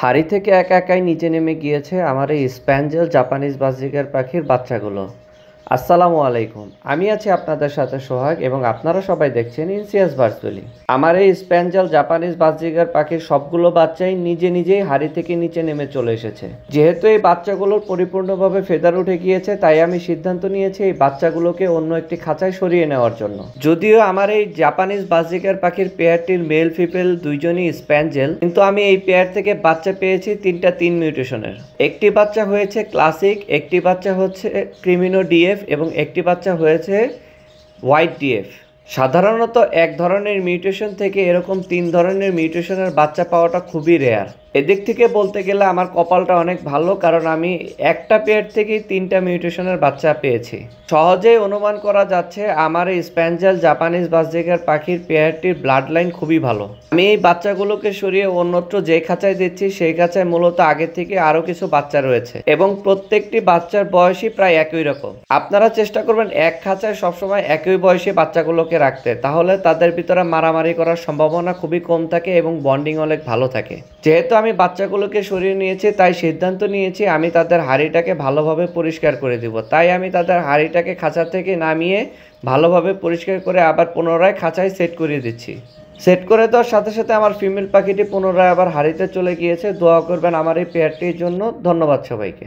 হাড়ি থেকে একা একাই নিচে নেমে গিয়েছে আমার এই স্প্যাঞ্জেল জাপানিজ বাজরিগার পাখির বাচ্চাগুলো। আসসালামু আলাইকুম, আমি আছি আপনাদের সাথে সোহাগ এবং আপনারা সবাই দেখছেন ইনসিয়াস ভার্চুয়ালি। আমার এই স্প্যাঞ্জেল জাপানিজ বাজরিগার পাখির সবগুলো বাচ্চাই নিজেই হাড়ি থেকে নিচে নেমে চলে এসেছে। যেহেতু এই বাচ্চাগুলোর পরিপূর্ণভাবে ফেদার উঠে গিয়েছে, তাই আমি সিদ্ধান্ত নিয়েছি এই বাচ্চাগুলোকে অন্য একটি খাঁচায় সরিয়ে নেওয়ার জন্য। যদিও আমার এই জাপানিজ বাজরিগার পাখির পেয়ারটির মেল ফিমেল দুইজনই স্প্যাঞ্জেল, কিন্তু আমি এই পেয়ার থেকে বাচ্চা পেয়েছি তিন মিউটেশনের। একটি বাচ্চা হয়েছে ক্লাসিক, একটি বাচ্চা হচ্ছে ক্রিমিনো ডিএফ এবং একটি বাচ্চা হয়েছে হোয়াইট ডিএফ। সাধারণত এক ধরনের মিউটেশন থেকে এরকম 3 ধরনের মিউটেশনের বাচ্চা পাওয়াটা খুবই রেয়ার। এদিক থেকে বলতে গেলে আমার কপালটা অনেক ভালো, কারণ আমি একটা পেয়ার থেকেই 3টা মিউটেশনের বাচ্চা পেয়েছি। সহজেই অনুমান করা যাচ্ছে আমার এই স্প্যাঞ্জেল জাপানিজ বাজরিগার পাখির পেয়ারটির ব্লাড লাইন খুবই ভালো। আমি এই বাচ্চাগুলোকে সরিয়ে অন্যত্র যে খাঁচায় দিচ্ছি সেই খাঁচায় মূলত আগে থেকে আরও কিছু বাচ্চা রয়েছে এবং প্রত্যেকটি বাচ্চার বয়সই প্রায় একই রকম। আপনারা চেষ্টা করবেন এক খাঁচায় সবসময় একই বয়সী বাচ্চাগুলোকে রাখতে, তাহলে তাদের ভিতরে মারামারি করার সম্ভাবনা খুবই কম থাকে এবং বন্ডিং অনেক ভালো থাকে। যেহেতু আমি বাচ্চাগুলোকে সরিয়ে নিয়েছি, তাই সিদ্ধান্ত নিয়েছি আমি তাদের হাঁড়িটাকে ভালোভাবে পরিষ্কার করে দিব। তাই আমি তাদের হাঁড়িটাকে খাঁচা থেকে নামিয়ে ভালোভাবে পরিষ্কার করে আবার পুনরায় খাঁচায় সেট করে দিচ্ছি। সেট করে দেওয়ার সাথে সাথে আমার ফিমেল পাখিটি পুনরায় আবার হাঁড়িতে চলে গিয়েছে। দোয়া করবেন আমার এই পেয়ারটির জন্য। ধন্যবাদ সবাইকে।